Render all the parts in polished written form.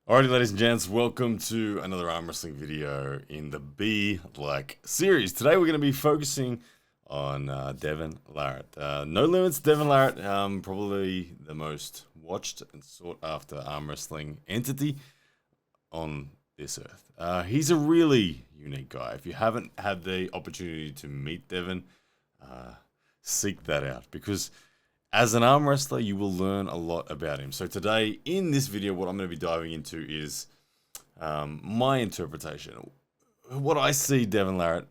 Alrighty, ladies and gents, welcome to another arm wrestling video in the Be Like series. Today we're going to be focusing on Devon Larratt. No Limits, Devon Larratt, probably the most watched and sought after arm wrestling entity on this earth. He's a really unique guy. If you haven't had the opportunity to meet Devon, seek that out because as an arm wrestler, you will learn a lot about him. So today, in this video, what I'm going to be diving into is my interpretation. What I see Devon Larratt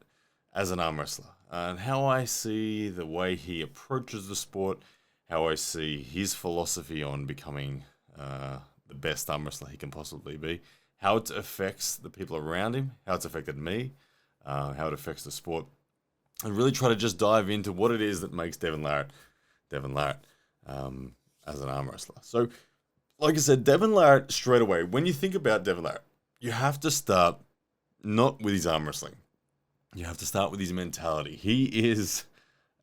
as an arm wrestler, and how I see the way he approaches the sport, how I see his philosophy on becoming the best arm wrestler he can possibly be, how it affects the people around him, how it's affected me, how it affects the sport, and really try to just dive into what it is that makes Devon Larratt as an arm wrestler. So, like I said, Devon Larratt, straight away, when you think about Devon Larratt, you have to start not with his arm wrestling. You have to start with his mentality. He is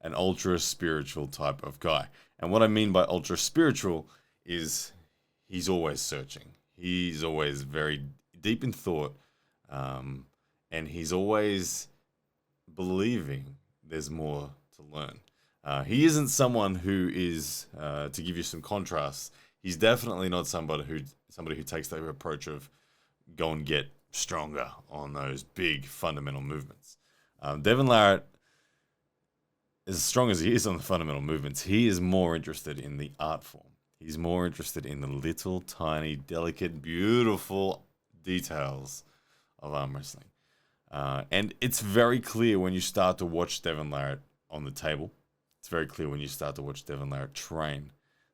an ultra spiritual type of guy. And what I mean by ultra spiritual is he's always searching. He's always very deep in thought. And he's always believing there's more to learn. He isn't someone who is, to give you some contrasts, he's definitely not somebody who takes the approach of go and get stronger on those big fundamental movements. Devon Larratt, as strong as he is on the fundamental movements, he is more interested in the art form. He's more interested in the little, tiny, delicate, beautiful details of arm wrestling. And it's very clear when you start to watch Devon Larratt on the table. It's very clear when you start to watch Devon Larratt train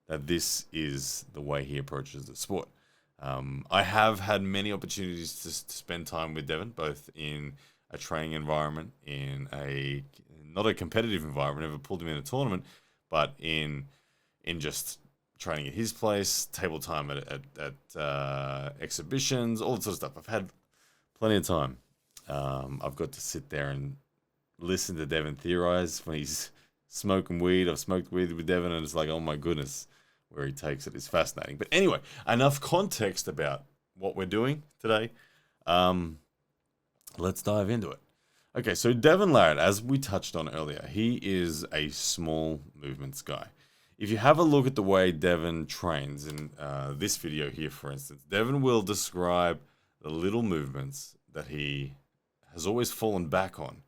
that this is the way he approaches the sport. I have had many opportunities to spend time with Devon, both in a training environment, in a not a competitive environment, never pulled him in a tournament, but in just training at his place, table time at exhibitions, all that sort of stuff. I've had plenty of time. I've got to sit there and listen to Devon theorize when he's smoking weed. I've smoked weed with Devon, and it's like, oh my goodness, where he takes it is fascinating. But anyway, enough context about what we're doing today. Let's dive into it. Okay, so Devon Larratt, as we touched on earlier, he is a small movements guy. If you have a look at the way Devon trains in this video here, for instance, Devon will describe the little movements that he has always fallen back on.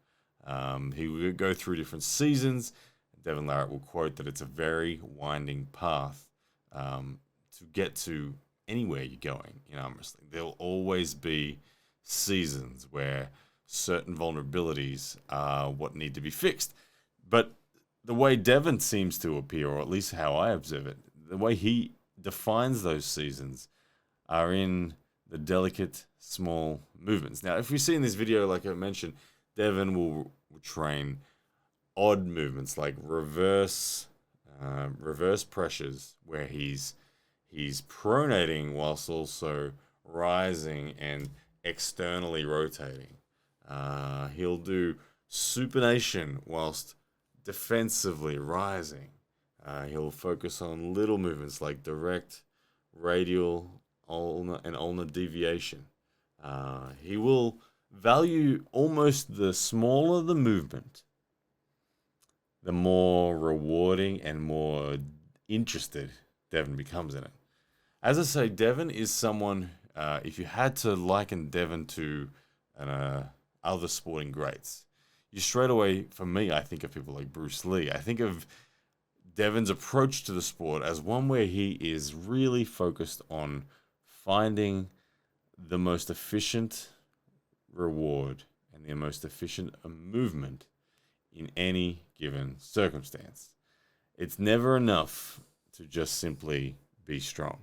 He will go through different seasons. Devon Larratt will quote that it's a very winding path to get to anywhere you're going in arm wrestling. There will always be seasons where certain vulnerabilities are what need to be fixed. But the way Devon seems to appear, or at least how I observe it, the way he defines those seasons are in the delicate, small movements. Now, if we see in this video, like I mentioned, Devon will train odd movements like reverse pressures, where he's pronating whilst also rising and externally rotating. He'll do supination whilst defensively rising. He'll focus on little movements like direct, radial, ulnar, and ulnar deviation. He will value almost the smaller the movement, the more rewarding and more interested Devon becomes in it. As I say, Devon is someone, if you had to liken Devon to other sporting greats, you straight away, for me, I think of people like Bruce Lee. I think of Devon's approach to the sport as one where he is really focused on finding the most efficient reward and the most efficient movement in any given circumstance. It's never enough to just simply be strong.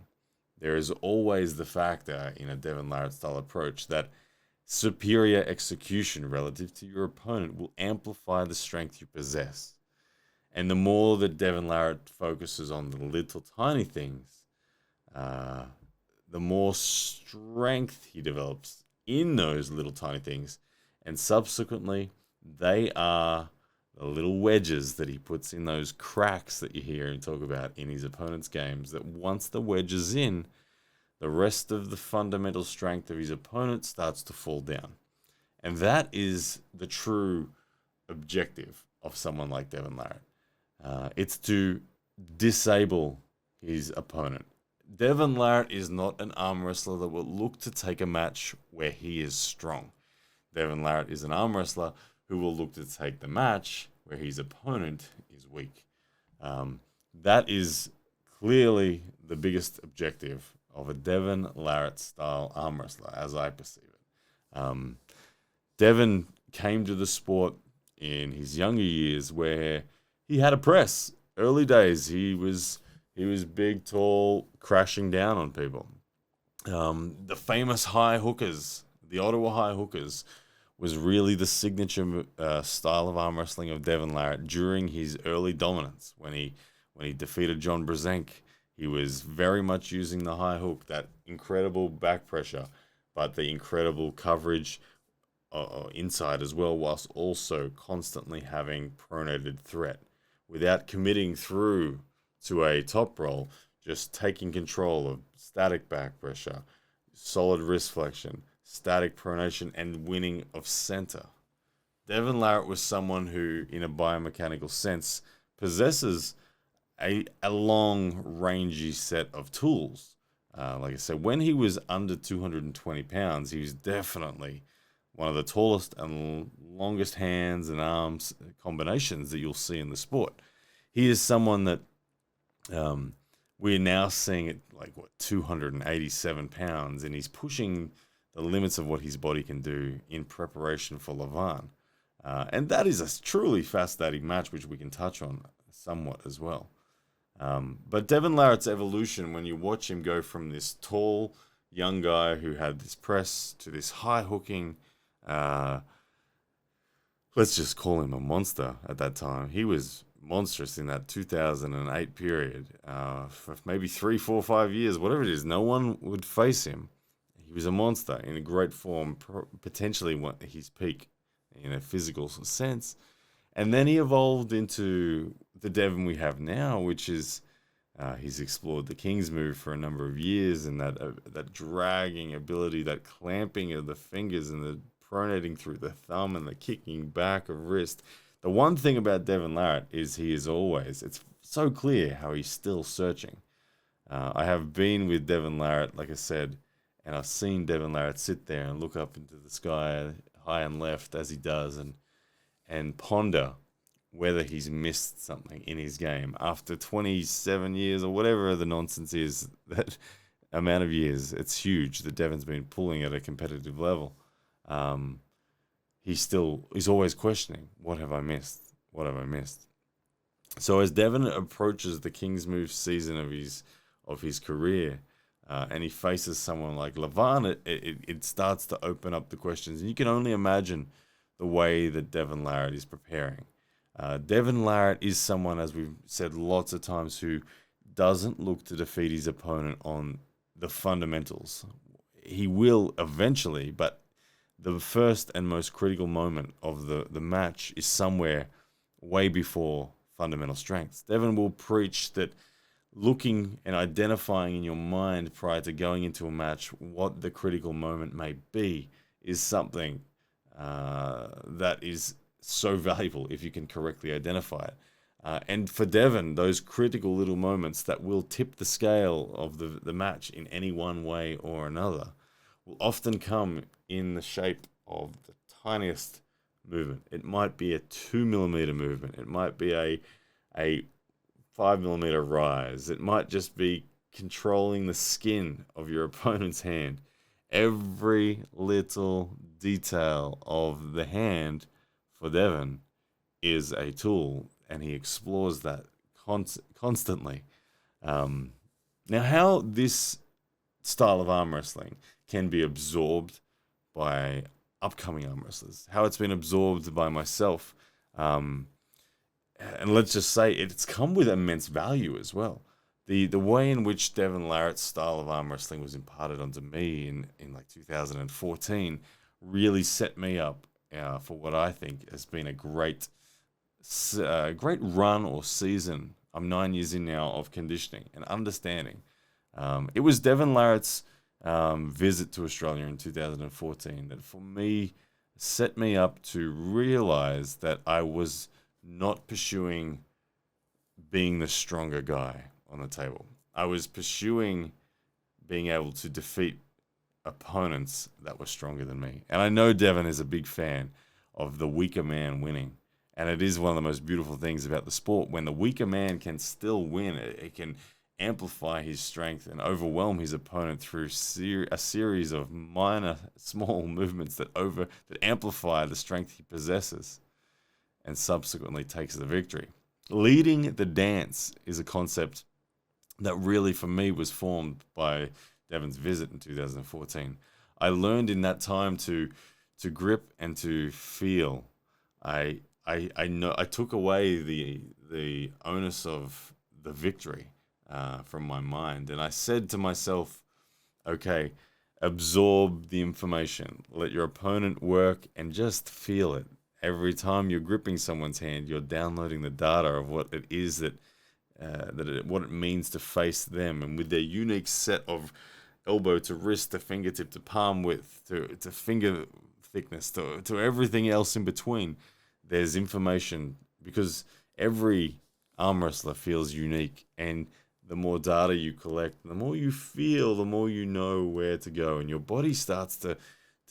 There is always the factor in a Devon Larratt style approach that superior execution relative to your opponent will amplify the strength you possess. And the more that Devon Larratt focuses on the little tiny things, the more strength he develops in those little tiny things. And subsequently, they are the little wedges that he puts in those cracks that you hear him talk about in his opponent's games, that once the wedge is in, the rest of the fundamental strength of his opponent starts to fall down. And that is the true objective of someone like Devon Larratt. It's to disable his opponent. Devon Larratt is not an arm wrestler that will look to take a match where he is strong. Devon Larratt is an arm wrestler who will look to take the match where his opponent is weak. That is clearly the biggest objective of a Devon Larratt style arm wrestler, as I perceive it. Devon came to the sport in his younger years where he had a press. Early days, he was big, tall, crashing down on people. The famous high hookers, the Ottawa high hookers, was really the signature style of arm wrestling of Devon Larratt during his early dominance. When he defeated John Brzenk, he was very much using the high hook, that incredible back pressure, but the incredible coverage inside as well, whilst also constantly having pronated threat. Without committing through to a top roll, just taking control of static back pressure, solid wrist flexion, static pronation, and winning of center. Devon Larratt was someone who, in a biomechanical sense, possesses a long, rangy set of tools. Like I said, when he was under 220 pounds, he was definitely one of the tallest and longest hands and arms combinations that you'll see in the sport. He is someone that we're now seeing at 287 pounds, and he's pushing the limits of what his body can do in preparation for Levan. And that is a truly fascinating match, which we can touch on somewhat as well. But Devon Larratt's evolution, when you watch him go from this tall young guy who had this press to this high hooking, let's just call him a monster at that time. He was monstrous in that 2008 period. For maybe 3, 4, 5 years, whatever it is, no one would face him. He was a monster in a great form, potentially his peak in a physical sense. And then he evolved into the Devon we have now, which is he's explored the King's move for a number of years, and that dragging ability, that clamping of the fingers and the pronating through the thumb and the kicking back of wrist. The one thing about Devon Larratt is it's so clear how he's still searching. I have been with Devon Larratt, like I said, and I've seen Devon Larratt sit there and look up into the sky, high and left, as he does, and ponder whether he's missed something in his game. After 27 years or whatever the nonsense is, that amount of years, it's huge that Devon's been pulling at a competitive level. He's always questioning, what have I missed? What have I missed? So as Devon approaches the King's Move season of his career, and he faces someone like Levan, it starts to open up the questions. And you can only imagine the way that Devon Larratt is preparing. Devon Larratt is someone, as we've said lots of times, who doesn't look to defeat his opponent on the fundamentals. He will eventually, but the first and most critical moment of the match is somewhere way before fundamental strengths. Devon will preach that looking and identifying in your mind prior to going into a match what the critical moment may be is something that is so valuable if you can correctly identify it. And for Devon, those critical little moments that will tip the scale of the match in any one way or another will often come in the shape of the tiniest movement. It might be a 2mm movement. It might be a 5mm rise. It might just be controlling the skin of your opponent's hand. Every little detail of the hand for Devon is a tool, and he explores that constantly. Now, how this style of arm wrestling can be absorbed by upcoming arm wrestlers, how it's been absorbed by myself, and let's just say it's come with immense value as well. The way in which Devon Larratt's style of arm wrestling was imparted onto me in like 2014 really set me up for what I think has been a great run or season. I'm 9 years in now of conditioning and understanding. It was Devon Larratt's visit to Australia in 2014 that for me set me up to realize that I was not pursuing being the stronger guy on the table. I was pursuing being able to defeat opponents that were stronger than me. And I know Devon is a big fan of the weaker man winning. And it is one of the most beautiful things about the sport. When the weaker man can still win, it can amplify his strength and overwhelm his opponent through a series of minor, small movements that amplify the strength he possesses and subsequently takes the victory. Leading the dance is a concept that really, for me, was formed by Devon's visit in 2014. I learned in that time to grip and to feel. I took away the onus of the victory from my mind, and I said to myself, okay, absorb the information, let your opponent work, and just feel it. Every time you're gripping someone's hand, you're downloading the data of what it is what it means to face them, and with their unique set of elbow to wrist to fingertip to palm width to finger thickness to everything else in between. There's information, because every arm wrestler feels unique, and the more data you collect, the more you feel, the more you know where to go, and your body starts to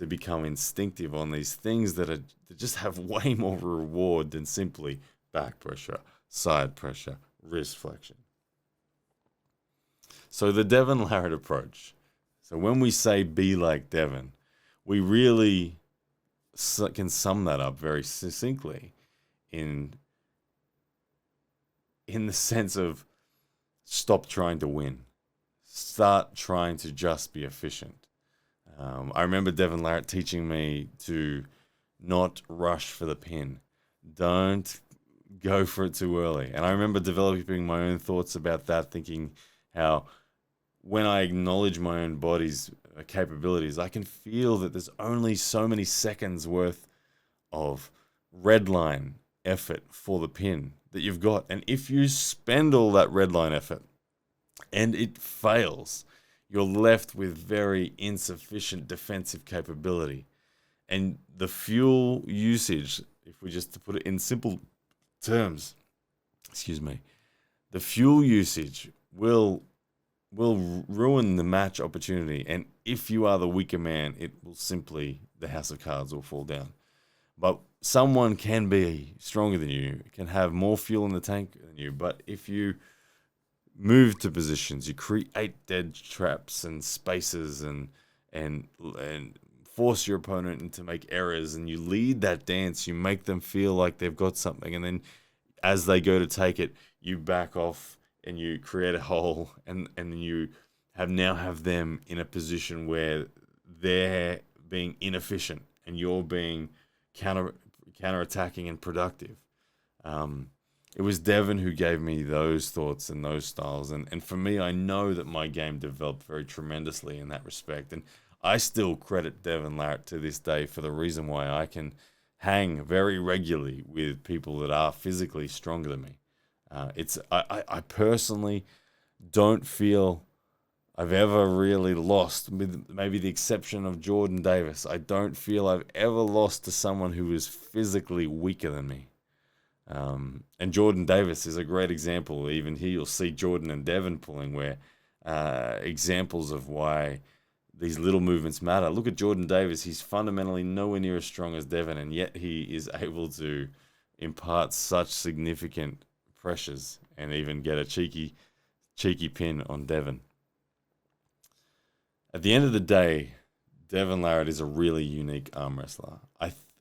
become instinctive on these things that just have way more reward than simply back pressure, side pressure, wrist flexion. So the Devon Larratt approach. So when we say be like Devon, we really can sum that up very succinctly in the sense of stop trying to win. Start trying to just be efficient. I remember Devon Larratt teaching me to not rush for the pin. Don't go for it too early. And I remember developing my own thoughts about that, thinking how when I acknowledge my own body's capabilities, I can feel that there's only so many seconds worth of red line effort for the pin that you've got. And if you spend all that red line effort and it fails, you're left with very insufficient defensive capability. And the fuel usage, if we just to put it in simple terms, the fuel usage will ruin the match opportunity. And if you are the weaker man, the house of cards will fall down. But someone can be stronger than you, can have more fuel in the tank than you. But if you move to positions, you create dead traps and spaces and force your opponent to make errors, and you lead that dance, you make them feel like they've got something, and then as they go to take it, you back off and you create a hole, and then you have them in a position where they're being inefficient and you're being counter-attacking and productive. It was Devon who gave me those thoughts and those styles. And for me, I know that my game developed very tremendously in that respect. And I still credit Devon Larratt to this day for the reason why I can hang very regularly with people that are physically stronger than me. I personally don't feel I've ever really lost, with maybe the exception of Jordan Davis. I don't feel I've ever lost to someone who is physically weaker than me. And Jordan Davis is a great example. Even here you'll see Jordan and Devon pulling, where examples of why these little movements matter. Look at Jordan Davis. He's fundamentally nowhere near as strong as Devon, and yet he is able to impart such significant pressures and even get a cheeky pin on Devon. At the end of the day, Devon Larratt is a really unique arm wrestler.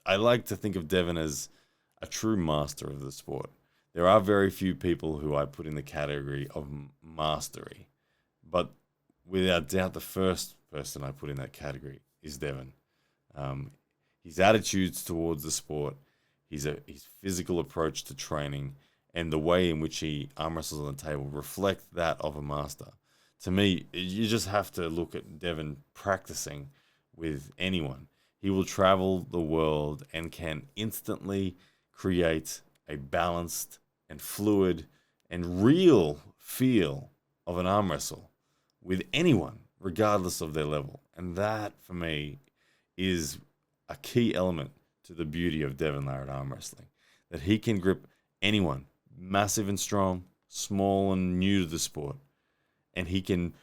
I like to think of Devon as a true master of the sport. There are very few people who I put in the category of mastery, but without doubt, the first person I put in that category is Devon. His attitudes towards the sport, his physical approach to training, and the way in which he arm wrestles on the table reflect that of a master. To me, you just have to look at Devon practicing with anyone. He will travel the world and can instantly create a balanced and fluid and real feel of an arm wrestle with anyone, regardless of their level. And that, for me, is a key element to the beauty of Devon Larratt arm wrestling. That he can grip anyone, massive and strong, small and new to the sport, and he can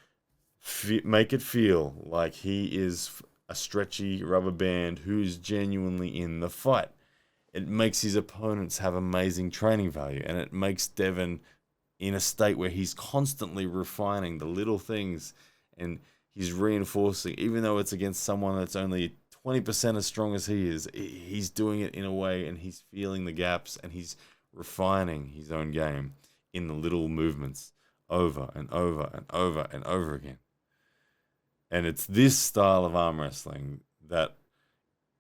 make it feel like he is a stretchy rubber band who's genuinely in the fight. It makes his opponents have amazing training value, and it makes Devon in a state where he's constantly refining the little things, and he's reinforcing, even though it's against someone that's only 20% as strong as he is, he's doing it in a way, and he's feeling the gaps, and he's refining his own game in the little movements over and over and over and over again. And it's this style of arm wrestling that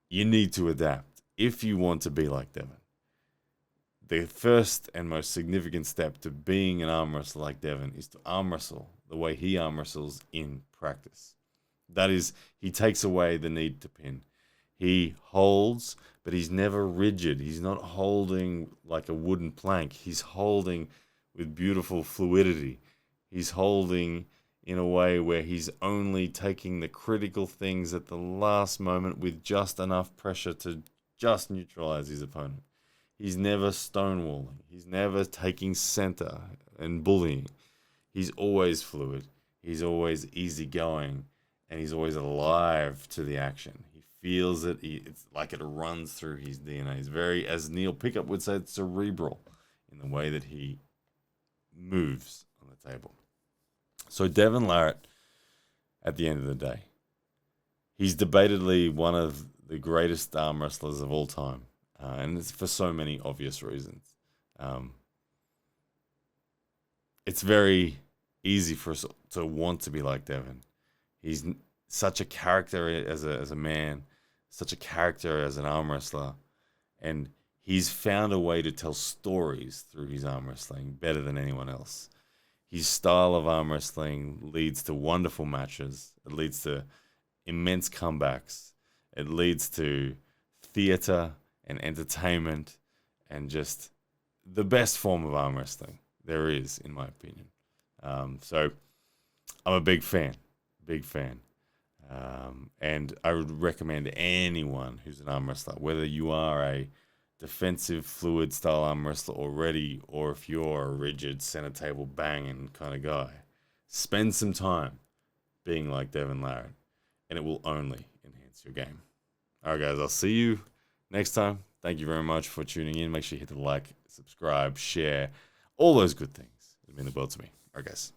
you need to adapt if you want to be like Devon. The first and most significant step to being an arm wrestler like Devon is to arm wrestle the way he arm wrestles in practice. That is, he takes away the need to pin. He holds, but he's never rigid. He's not holding like a wooden plank. He's holding with beautiful fluidity. He's holding in a way where he's only taking the critical things at the last moment with just enough pressure to just neutralize his opponent. He's never stonewalling. He's never taking center and bullying. He's always fluid. He's always easygoing, and he's always alive to the action. He feels it. It's like it runs through his DNA. He's very, as Neil Pickup would say, cerebral in the way that he moves on the table. So Devon Larratt, at the end of the day, he's debatedly one of the greatest arm wrestlers of all time. And it's for so many obvious reasons. It's very easy for us to want to be like Devon. He's such a character as a man, such a character as an arm wrestler, and he's found a way to tell stories through his arm wrestling better than anyone else. His style of arm wrestling leads to wonderful matches. It leads to immense comebacks. It leads to theater and entertainment and just the best form of arm wrestling there is, in my opinion. So I'm a big fan. And I would recommend anyone who's an arm wrestler, whether you are a defensive, fluid style arm wrestler already, or if you're a rigid center table banging kind of guy, spend some time being like Devon Larratt, and it will only enhance your game. All right, guys, I'll see you next time. Thank you very much for tuning in. Make sure you hit the like, subscribe, share, all those good things. It means the world to me. All right, guys.